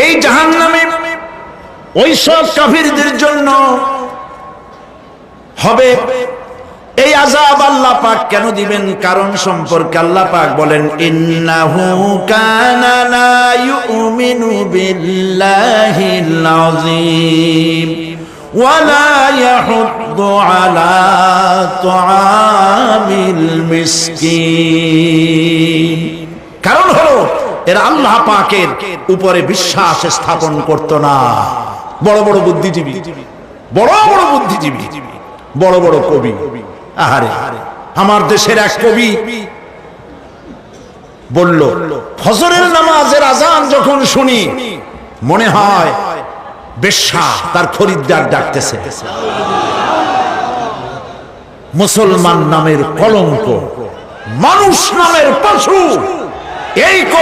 এই জাহান্নামে ওই সব কাফিরদের জন্য হবে এই আযাব। আল্লাহ পাক কেন দিবেন কারণ সম্পর্কে আল্লাহ পাক বলেন, ইন্নাহু কানা লা ইউমিনু বিল্লাহিল আযীম ওয়া লা ইয়াহুদ্দু আলা তুআমিল মিসকিন। কারণ হলো এরা আল্লাহ পাকের উপরে বিশ্বাস স্থাপন করত না। বড় বড় বুদ্ধিজীবী, বড় বড় বুদ্ধিজীবী, বড় বড় কবি। আহারে, আমার দেশের এক কবি বলল, ফজরের নামাজের আজান যখন শুনি মনে হয় বেশ্যা তার খরিদ্দার ডাকতেছে। মুসলমান নামের কলঙ্ক, মানুষ নামের পশু। এই কবি